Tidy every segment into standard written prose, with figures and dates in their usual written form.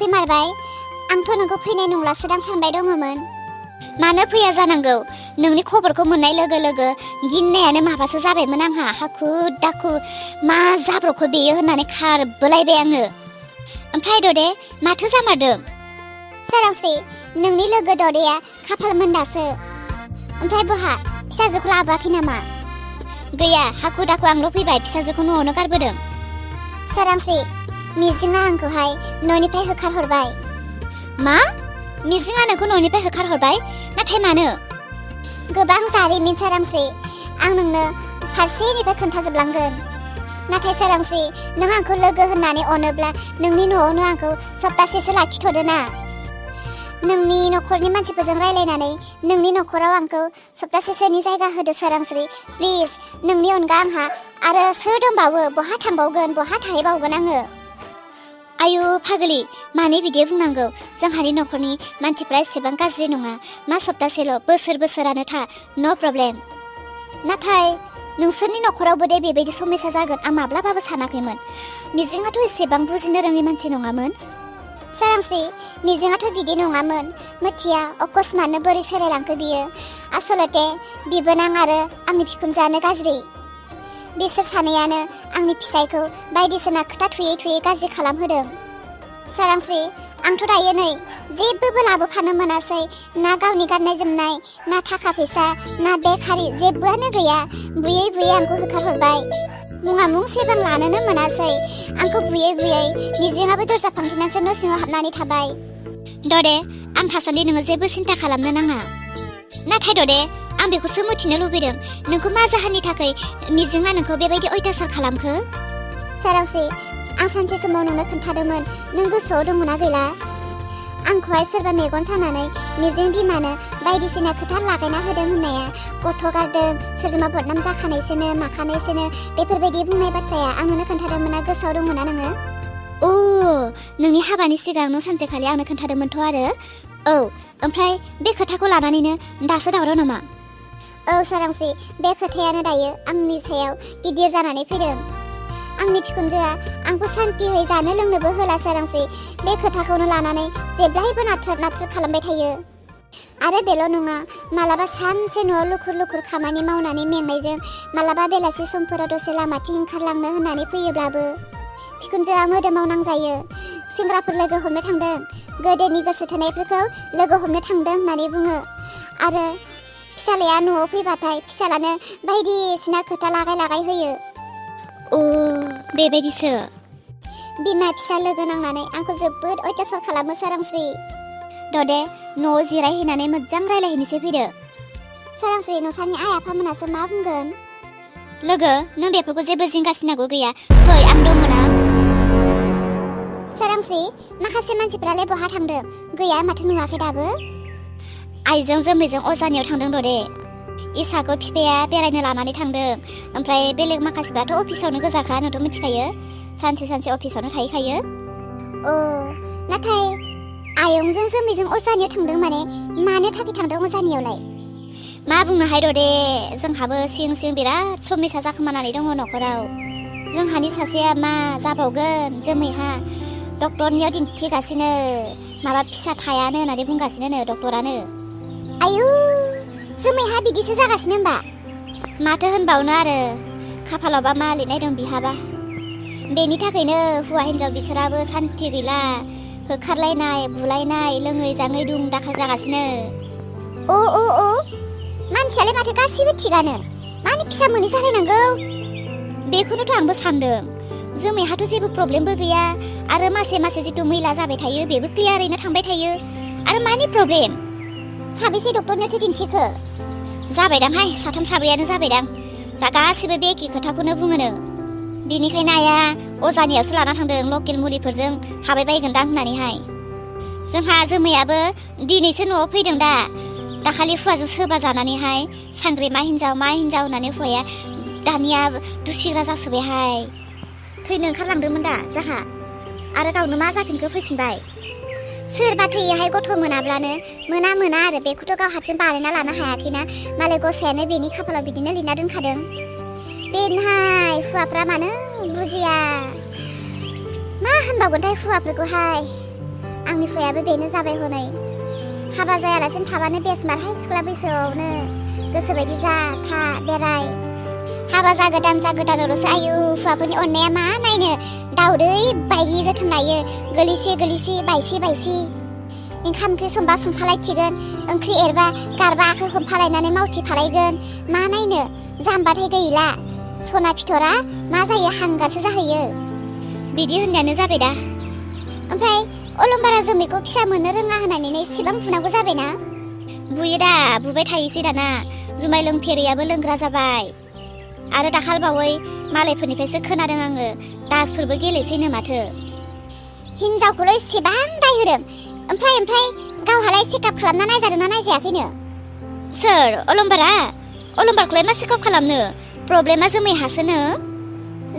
सफैमारबाय आंथ' नोंखौ फैनाय नंलासो दां सानबाय दङमोन मानो फैया जानांगौ नोंनि खबरखौ मोननाय लोगो लोगो गिनायानो माबासो जाबायमोन आंहा हाखु दाखु मा जाब्रबखो बेयो होननानै खारबोलायबाय आङो ओमफ्राय ददे माथो जामारदों सोरांस्रि नोंनि लोगो ददेया खाफाल मोनदासो ओमफ्राय बहा फिसाजोखौ लाबोआखै नामा गैया हाखु दाखु आंल' फैबाय फिसाजोखौ न'आवनो गारबोदों सोरांस्रि मिजिङा आंखौहाय न'निफ्राय होखारहरबाय मा मिजिङा नोंखौ न'निफ्राय होखारहरबाय नाथाय मानो गोबां जारिमिन सोरांस्रि आं नोंनो फारसेनिफ्राय खोन्थाजोबलांगोन नाथाय सोरांस्रि नों आंखौ लोगो होननानै अनोब्ला नोंनि न'आवनो आंखौ सप्तासेसो लाखिथ'दो ना नोंनि न'खरनि मानसिफोरजों रायलायनानै नोंनि न'खराव आंखौ सप्तासेसोनि जायगा होदो सोरांस्रि प्लिज नोंनि अनगा आंहा आरो सोर दंबावो बहा थांबावगोन बहा थाहैबावगोन आङो आयु फाग्लि मानो बिदि बुंनांगौ जोंहानि न'खरनि मानसिफ्रा एसेबां गाज्रि नङा मा सप्तासेल' बोसोरानो था न' प्रब्लेम नाथाय नोंसोरनि न'खरावबो दे बेबायदि समस्या जागोन आं माब्लाबाबो सानाखैमोन मिजिङाथ' एसेबां बुजिनो रोङै मानसि नङामोन सोरांस्रि मिजिङाथ' बिदि नङामोन मिथिया अकस्मातनो बोरै सोलायलांखो बियो आसलते बिबोनां आरो आंनि बिखुनजोआनो गाज्रि बिसोर सानैयानो आंनि फिसायखौ बायदिसिना खोथा थुयै गाज्रि खालामहोदों सोरांस्रि आंथ' दायो नै जेबोबो लाबोफानो मोनासै ना गावनि गाननाय जोमनाय ना थाखा फैसा ना बेग हारि जेबोआनो गैया बुयै आंखौ होखारहरबाय मुङा मुंसेबां लानोनो मोनासै आंखौ बुयै मिजिङाबो दरजा फांथेनासो न' सिङाव हाबनानै थाबाय ददे आं थासान्दि नोङो जेबो सिन्था खालामनो नाङा नाथाय ददे आं बेखौसो मिथिनो लुबैदों नोंखौ मा जाहोननि थाखाय मिजिङा नोंखौ बेबायदि अयथासार खालामखो सोरांस्रि आं सानसे समाव नोंनो खोन्थादोंमोन नों गोसोआव दंना गैला आंखौहाय सोरबा मेगन सानानै मिजिं बिमानो बायदिसिना खोथा लागायना होदों होननाया गथ' गारदों सोरजोंबा बदनाम जाखानायसोनो माखानायसोनो बेफोरबायदि बुंनाय बाथ्राया आं नोंनो खोन्थादोंमोन ना गोसोआव दंमोन नोङो अ नोंनि हाबानि सिगां नों सानसेखालि आंनो खोन्थादोंमोनथ' आरो औ ओमफ्राय बे खोथाखौ लानानैनो दासो दावराव नामा औ सोरांस्रि बे खोथायानो दायो आंनि सायाव गिदिर जानानै फैदों आंनि बिखुनजोआ आंखौ सान्तियै जानो लोंनोबो होला सोरांस्रि बे खोथाखौनो लानानै जेब्लायबो नाथ्रोद खालामबाय थायो आरो बेल' नङा मालाबा सानसे न'आव लुखुर खामानि मावनानै मेंनायजों मालाबा बेलासि समफोराव दसे लामाथिं ओंखारलांनो होननानै फैयोब्लाबो बिखुनजोआ मोदोमाव नांजायो सेंग्राफोर लोगो हमनो थांदों गोदोनि गोसो थोनायफोरखौ लोगो हमनो थांदों होननानै बुङो आरो फिसालाया न'आव फैबाथाय फिसालानो बायदिसिना खोथा लागाय होयो अ बेबायदिसो बिमा फिसा लोगो नांनानै आंखौ जोबोद अयथासार खालामो सोरांस्रि ददे न'आव जिरायहैनानै मोजां रायलायहैनोसै फैदो सोरांस्रि नोंसानि आइ आफामोनासो मा बुंगोन लोगो नों बेफोरखौ जेबो जिंगासिनांगौ गैया फै आं दङ ना सोरांस्रि माखासे मानसिफ्रालाय बहा थांदों गैया माथो नुवाखै दाबो आइजों जोमैजों अजानियाव थांदों ददे इसाखौ बिफाया बेरायनो लानानै थांदों ओमफ्राय बेलेग माखासेफ्राथ' अफिसावनो गोजाखा नोंथ' मिथिखायो सानसे अफिसावनो थाहैखायो अ नाथाय आयंजों जोमैजों अजानियाव थांदों माने मानो थाखाय थांदों अजानियावलाय मा बुंनो हाय दे जोंहाबो सिं बिराद समस्या जाखोमानानै दङ न'खराव जोंहानि सासेया मा जाबावगोन जोमैहा डक्टरनियाव दिन्थिगासिनो माबा फिसा थायानो होननानै बुंगासिनो डक्टरानो आयु जोमैहा बिदिसो जागासिनो होनबा माथो होनबावनो आरो खाफालावबा मा लिरनाय दं बिहाबा बेनि थाखायनो हौवा हिन्जाव बिसोराबो सान्थि गैला होखारलायनाय बुलायनाय लोङै जाङै दुम दाखाल जागासिनो अ मानसियालाय माथो गासिबो थिगानो मानो फिसा मोनै जालायनांगौ बेखौनोथ' आंबो सानदों जोमैहाथ' जेबो प्रब्लेमबो गैया आरो मासे जिथु मैला जाबाय थायो बेबो गैया ओरैनो थांबाय थायो आरो मानि प्रब्लेम साबेसे डक्टरनियावथो दिन्थिखो जाबायदांहाय 3-4 जाबायदां दा गासिबो बे एखे खोथाखौनो बुङोनो बेनिखायनो आइया अजानियावसो लाना थांदों लकेल मुलिफोरजों हाबाय बायगोनदां होननानैहाय जोंहा जोमैयाबो दिनैसो न'आव फैदों दाखालि हुवाजों सोबा जानानैहाय सांग्रे मा हिन्जाव होननानै हुवाया दानिया दुसिग्रा जासोबायहाय थैनो ओंखारलांदोंमोन दा जोंहा आरो गावनो मा जाफिनखो फैफिनबाय सोरबा थैयोहाय गथ' मोनाब्लानो मोना आरो बेखौथ' गाव हारसिं बानायना लानो हायाखैना मालाय गसायानो बेनि खाफालाव बिदिनो लिरना दोनखादों बेनहाय हुवाफ्रा मानो बुजिया मा होनबावगोनथाय हुवाफोरखौहाय आंनि हुदायाबो बेनो जाबाय हनै हाबा जायालासिनो थाबानो बेस्टमारहाय सिख्ला बैसोआवनो गोसोबायदि जा था बेराय हाबा जागोदानल'सो आयु हौवाफोरनि अननाया मा नायनो दाउदै बायदि जोथोन लायो गोलिसे बायसि ओंखाम ओंख्रि संबा संफालायथिगोन ओंख्रि एरबा गारबा आखाइ हमफालायनानै मावथिफालायगोन मा नायनो जाम्बाथाय गैला सना फिथरा मा जायो हांगारसो जाहैयो बिदि होननायानो जाबाय दा ओमफ्राय अलंबारा जोमैखौ फिसा मोननो रोङा होननानैनो इसेबां बुनांगौ जाबायना बुयो दा बुबाय थायोसै दाना जुमाय लोंफेरियाबो लोंग्रा जाबाय आरो दाखालबावै मालायफोरनिफ्रायसो खोनादों आङो दासफोरबो गेलेसैनो माथो हिनजावखौल' इसेबां दाय होदों ओमफ्राय गावहालाय चेकआप खालामना नायजादोंना नायजायाखैनो सोर अलंबारखौलाय मा चेकआप खालामनो प्रब्लेमा जोमै हासोनो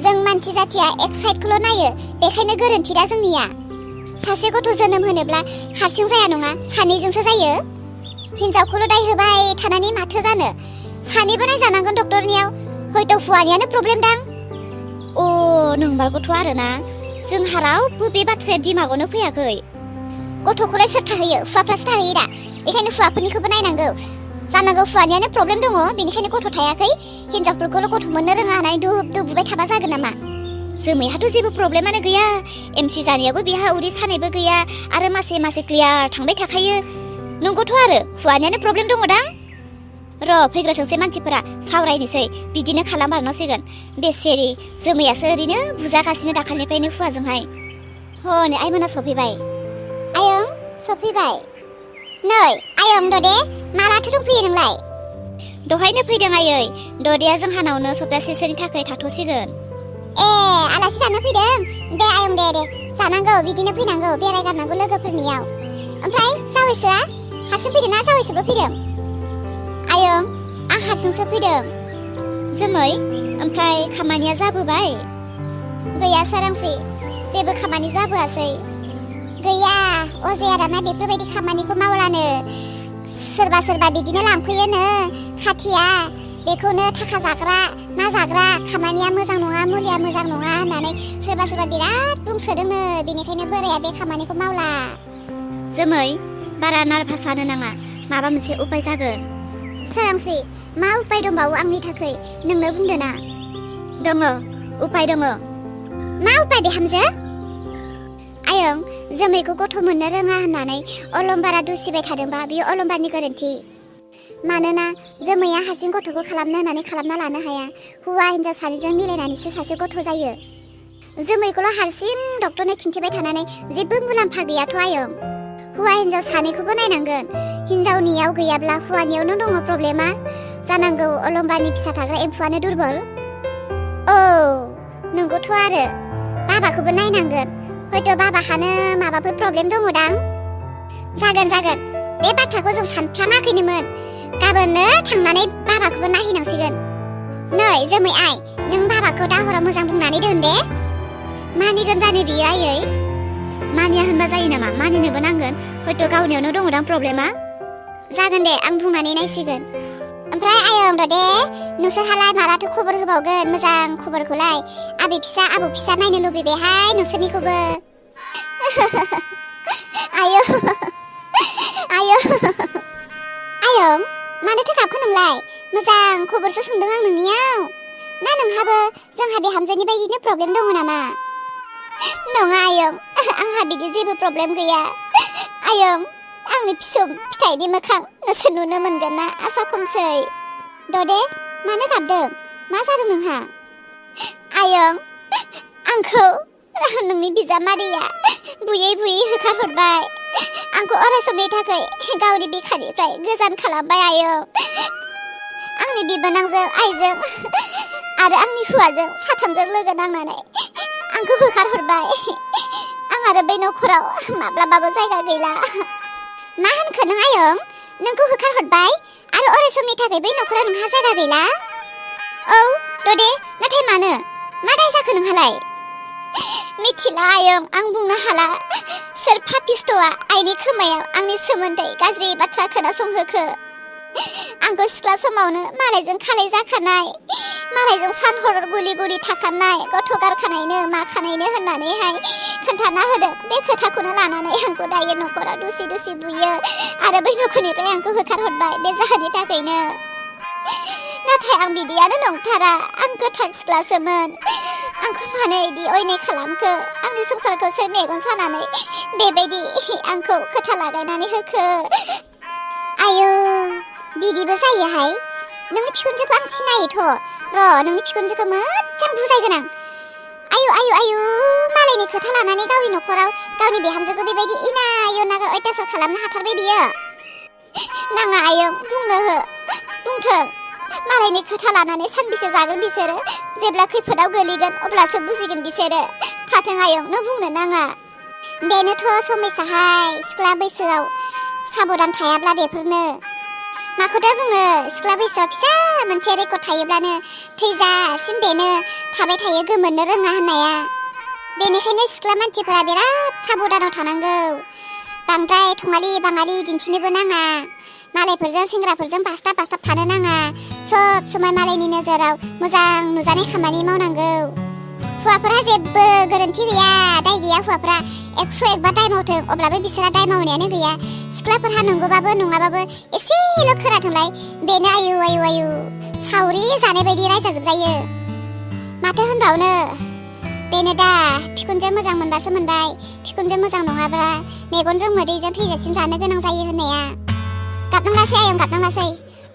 जों मानसि जाथिया एक साइडखौल' नायो बेखायनो गोरोन्थि दा जोंनिया सासे गथ' जोनोम होनोब्ला हारसिं जाया नङा सानैजोंसो जायो हिनजावखौल' दाय होबाय थानानै माथो जानो सानैबो नायजानांगोन डक्टरनियाव हयथ' हुवानियानो प्रब्लेम दां अ नंमारगौथ' आरोना जोंहा रावबो बे बाथ्राया दिमागावनो फैयाखै गथ'खौलाय सोर थाहैयो हुवाफ्रासो थाहैयो दा बेखायनो हुवाफोरनिखौबो नायनांगौ जानांगौ हुवानियानो प्रब्लेम दङ बेनिखायनो गथ' थायाखै हिनजावफोरखौल' गथ' मोननो रोङा होननानै दुब बुबाय थाबा जागोन नामा जोमैहाथ' जेबो प्रब्लेमानो गैया एमसि जानायावबो बेहा उदै सानायबो गैया आरो मासे क्लियार थांबाय थाखायो नंगौथ' आरो हुवानियानो प्रब्लेम दङ दां र' फैग्रोथोंसै मानसिफोरा सावरायनोसै बिदिनो खालामबारनांसिगोन बेसेरि जोमैयासो ओरैनो बुजागासिनो दाखालिनिफ्रायनो हुवाजोंहाय हनै आइमोना सफैबाय आयं सफैबाय नै आयं ददे मालाथो दंफैयो नोंलाय दहायनो फैदों आयै ददेया जोंहानावनो सप्तासेसोनि थाखाय थाथ'सिगोन ए आलासि जानो फैदों दे आयं दे जानांगौ बिदिनो फैनांगौ बेरायगारनांगौ लोगोफोरनियाव ओमफ्राय जावैसोआ हारसिं फैदों ना जावैसोबो फैदों आयं आं हारसिंसो फैदों जोमै ओमफ्राय खामानिया जाबोबाय गैया सोरांस्रि जेबो खामानि जाबोआसै गैया अजाया दाना बेफोरबायदि खामानिखौ मावलानो सोरबा बिदिनो लांफैयोनो खाथिया बेखौनो थाखा जाग्रा ना जाग्रा खामानिया मोजां नङा मुलिया मोजां नङा होननानै सोरबा बिराद बुंसोदोंनो बेनिखायनो बोराया बे खामानिखौ मावला जोमै बारा नार्भास जानो नाङा माबा मोनसे उपाय जागोन सोरांस्रि मा उपाय दंबावो आंनि थाखाय नोंनो बुंदो ना दङ उपाय दङ मा उपाय बिहामजो आयं जोमैखौ गथ' मोननो रोङा होननानै अलंबारा दुसिबाय थादोंबा बियो अलंबारनि गोरोन्थि मानोना जोमैया हारसिं गथ'खौ खालामनो होननानै खालामना लानो हाया हौवा हिनजाव सानैजों मिलायनानैसो सासे गथ' जायो जोमैखौल' हारसिं डक्टरनो खिन्थिबाय थानानै जेबो मुलाम्फा गैयाथ' आयं हौवा हिनजाव सानैखौबो नायनांगोन हिनजावनियाव गैयाब्ला हौवानियावनो दङ प्रब्लेमा जानांगौ अलंबारनि फिसा थाग्रा एम्फौआनो दुरबल औ नंगौथ' आरो बाबाखौबो नायनांगोन हयथ' बाबाहानो माबाफोर प्रब्लेम दङ दां जागोन बे बाथ्राखौ जों सानफ्लाङाखैनोमोन गाबोननो थांनानै बाबाखौबो नायहैनांसिगोन नै जोमै आइ नों बाबाखौ दा हराव मोजां बुंनानै दोन दे मानिगोन जानो बियो आयै मानिया होनबा जायो नामा मानिनोबो नांगोन हयथ' गावनियावनो दङ दां प्रब्लेमा जागोन दे आं बुंनानै नायसिगोन ओमफ्राय आयं दे नोंसोरहालाय मालाथो खबर होबावगोन मोजां खबरखौलाय आबै फिसा आबौ फिसा नायनो लुबैबायहाय नोंसोरनिखौबो आयं मानोथो गाबखो नोंलाय मोजां खबरसो सोंदों आं नोंनियाव ना नोंहाबो जोंहा बिहामजोनि बायदिनो प्रब्लेम दङ नामा नङा आयं आंहा बिदि जेबो प्रब्लेम गैया आयं आंनि फिसौ फिथाइनि मोखां नोंसोर नुनो मोनगोन ना आसा खमसै ददे मानो गाबदों मा जादों नोंहा आयं आंखौ नोंनि बिजामादैया बुयै होखारहरबाय आंखौ अराय समनि थाखाय गावनि बिखानिफ्राय गोजान खालामबाय आयं आंनि बिबोनांजों आइजों आरो आंनि हौवाजों साथामजों लोगो नांनानै आंखौ होखारहरबाय आं आरो बै नखराव माब्लाबाबो जायगा गैला मा होनखो नों आयं नोंखौ होखारहरबाय आरो अराय समनि थाखाय बै नखराव नोंहा जायगा गैला औ ददे नाथाय मानो मा दाय जाखो नोंहालाय मिथिला आयं आं बुंनो हाला सोर पापिस्ट'आ आइनि खोमायाव आंनि सोमोन्दै गाज्रि बाथ्रा खोनासंहोखो आंखौ सिख्ला समावनो मालायजों खालाय जाखानाय मालायजों सानहर गुलि गुलि थाखानाय गथ' गारखानायनो माखानायनो होननानैहाय खोन्थाना होदों बे खोथाखौनो लानानै आंखौ दायो न'खराव दुसि दुसि बुयो आरो बै न'खरनिफ्राय आंखौ होखारहरबाय बे जाहोननि थाखायनो नाथाय आं बिदियानो नंथारा आं गोथार सिख्लासोमोन आंखौ मानो इदि अयनाय खालामखो आंनि संसारखौ सोर मेगन सानानै बेबायदि आंखौ खोथा लागायनानै होखो आयौ बिदिबो जायोहाय नोंनि बिखुनजोखौ आं सिनायोथ' र' नोंनि बिखुनजोखौ मोजां बुजायगोन आं आयु मालायनि खोथा लानानै गावनि न'खराव गावनि बिहामजोखौ बेबायदि इनाय अनागार अयथासार खालामनो हाथारबाय बियो नाङा आयं बुंनो हो बुंथों मालायनि खोथा लानानै सानबेसे जागोन बिसोरो जेब्ला खैफोदाव गोलैगोन अब्लासो बुजिगोन बिसोरो थाथों आयं नों बुंनो नाङा बेनोथ' समयसाहाय सिख्ला बैसोआव साबधान थायाब्ला बेफोरनो माखौथो बुङो सिख्ला बैसोआव फिसा मोनसे रेकर्ड थायोब्लानो थैजासिम बेनो थाबाय थायो गोमोरनो रोङा होननाया बेनिखायनो सिख्ला मानसिफोरा बिराद साबधानाव थानांगौ बांद्राय थङालि बाङालि दिन्थिनोबो नाङा मालायफोरजों सेंग्राफोरजों बासथाब थानो नाङा सब समाय मालायनि नोजोराव मोजां नुजानाय खामानि मावनांगौ हौवाफोरा जेबो गोरोन्थि गैया दाय गैया हौवाफोरा 101 बार दाय मावथों अब्लाबो बिसोरा दाय मावनायानो गैया सिख्लाफोरहा नंगौबाबो नङाबाबो एसेल' खोनाथोंलाय बेनो आयु सावरि जानाय बायदि रायजाजोबजायो माथो होनबावनो बेनो दा बिखुनजो मोजां मोनबासो मोनबाय बिखुनजो मोजां नङाब्ला मेगनजों मोदैजों थैजासिम जानो गोनां जायो होननाया गाबनांलासै आयं गाबनांलासै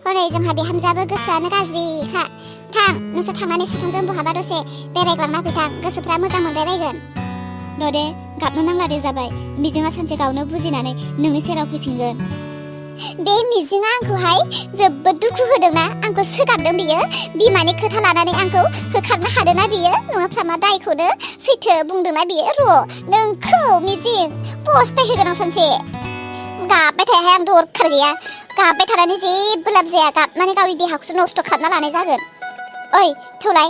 हनै जोंहा बिहामजोआबो गोसोआनो गाज्रिखा थां नोंसोर थांनानै साथामजों बहाबा दसे बेरायग्लांना फैथां गोसोफ्रा मोजां मोनबाय बायगोन दे गाबनो नांला दे जाबाय मिजिङा सानसे गावनो बुजिनानै नोंनि सेराव फैफिनगोन बे मिजिङा आंखौहाय जोबोद दुखु होदोंना आंखौ सोगाबदों बियो बिमानि खोथा लानानै आंखौ होखारनो हादोंना बियो नङाब्ला मा दायखौनो सैथो बुंदोंना बियो र' नोंखौ मिजिं पस्टाय होगोन आं सानसे गाबबाय थायाहाय आं दरखार गैया गाबबाय थानानै जेबो लाब जाया गाबनानै गावनि देहाखौसो नस्थ' खालामना लानाय जागोन ओइ थौलाय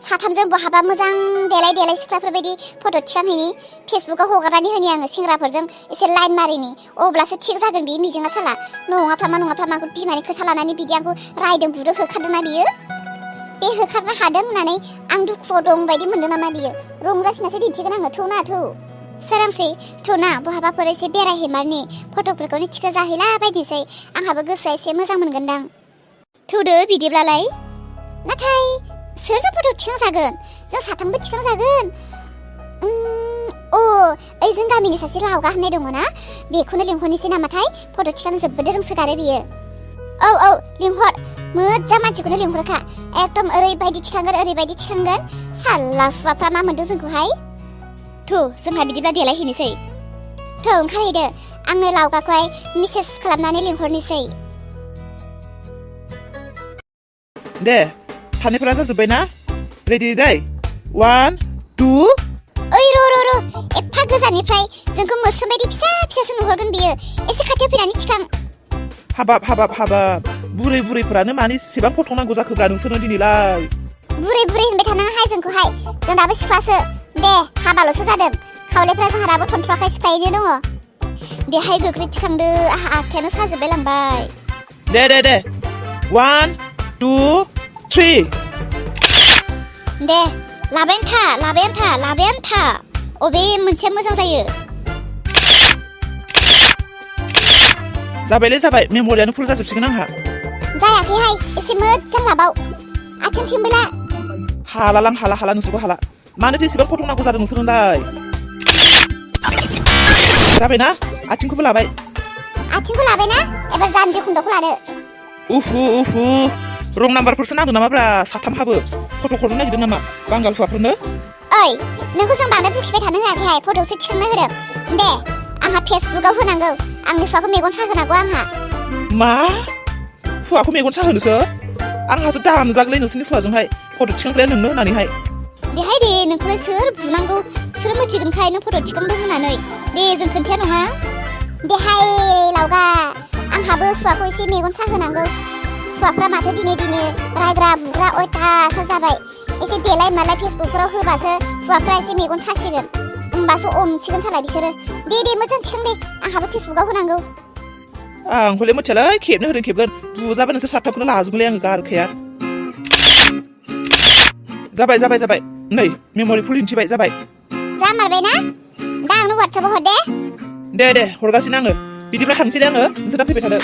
साथामजों बहाबा मोजां देलाय सिख्लाफोर बायदि फट' थिखांहैनि फेसबुकाव हगारनानै होनि आङो सेंग्राफोरजों एसे लाइन मारिनि अब्लासो थिग जागोन बे मिजिङा साला नङाफ्ला मा बिमानि खोथा लानानै बिदि आंखौ रायदों बुदों होखारदोंना बियो बे होखारनो हादों होननानै आं दुखुआव दं बायदि मोनदों नामा बियो रंजासिनासो दिन्थिगोन आङो थौ सोरांस्रि थौना बहाबाफोर एसे बेरायहैमारनि फट'फोरखौनो थिखो जाहैला बायदिसै आंहाबो गोसोआ एसे मोजां मोनगोनदां थौदो बिदिब्लालाय नाथाय सोरजों फट' थिखांजागोन जों साथामबो थिखांजागोन ओइ जों गामिनि सासे लावगा होननाय दङ ना बेखौनो लिंहरनोसै नामाथाय फट' थिखांनो जोबोद रोंसोगारो बियो औ लिंहर मोजां मानसिखौनो लिंहरखा एकदम ओरैबायदि थिखांगोन साला हुवाफ्रा मा मोनदों जोंखौहाय थौ जोंहा बिदिब्ला देलायहैनोसै थौ ओंखारहैदो आंनो लावगाखौहाय मेसेज खालामनानै लिंहरनोसै दे थानायफोरा जाजोब्बाय ना रेडि दै 1 2 ओइ र' एफा गोजाननिफ्राय जोंखौ मोस्रोम बायदि फिसासो नुहरगोन बियो एसे खाथियाव फैनानै थिखां हाबाब बुरैफोरानो मानि इसेबां फट' नांगौ जाखोब्रा नोंसोरनो दिनैलाय बुरै होनबाय थानाङाहाय जोंखौहाय जों दाबो सिख्लासो दे हाबाल'सो जादों खावलायफ्रा जोंहा दाबो थनथ्राखाय सिख्लायैनो दङ देहाय गोख्रै थिखांदो आहा आखायानो साजोबबाय लांबाय दे 1 2 3 दे लाबायानो था अबे मोनसेया मोजां जायो जाबाय मेम'रियानो फुल जाजोबसिगोन आंहा जायाखैहाय एसे मोजां लाबाव आथिंथिंबोला हाला नोंसोरखौ हाला मानोथो एसेबां फट' नांगौ जादों नोंसोरनोलाय जाबायना आथिंखौबो लाबाय ना एबार जानजि खुन्दखौ लादो उहु रं नाम्बारफोरसो नांदों नामाब्रा साथामहाबो फट' हरनो नागिरदों नामा बांगाल हौवाफोरनो ओइ नोंखौ जों बांद्राय बुखिबाय थानो होआखैहाय फट'सो थिखांनो होदों दे आंहा फेसबुकाव होनांगौ आंनि हुवाखौ मेगन साहोनांगौ आंहा मा हुवाखौ मेगन साहोनोसो आंहासो दामजागोलै नोंसोरनि हुवाजोंहाय फट' थिखांग्राया नोंनो होनानैहाय देहाय दे नोंखौलाय सोर बुनांगौ सोर मिथिगोनखाय नों फट' थिखांदों होननानै दे जों खोन्थाया नङा देहाय लावगा आंहाबो हुवाखौ एसे मेगन साहोनांगौ हुवाफ्रा माथो दिनै रायग्रा बुग्रा अयथासार जाबाय एसे देलाय मालाय फेसबुकफोराव होबासो हुवाफ्रा एसे मेगन सासिगोन होमबासो अनसिगोन साला बिसोरो दे मोजां थिखां दे आंहाबो फेसबुकाव होनांगौ आंखौलाय मिथियालै खेबनो होदों खेबगोन बुजाबा नोंसोर साथामखौनो लाजोबगोनलै आङो गारखाया जाबाय नै मेम'रि फुल दिन्थिबाय जाबाय जामारबायना दा आंनो वाट्सएपआव हर दे दे हरगासिनो आङो बिदिब्ला थांसै दे आङो नोंसोर दा फैबाय थादो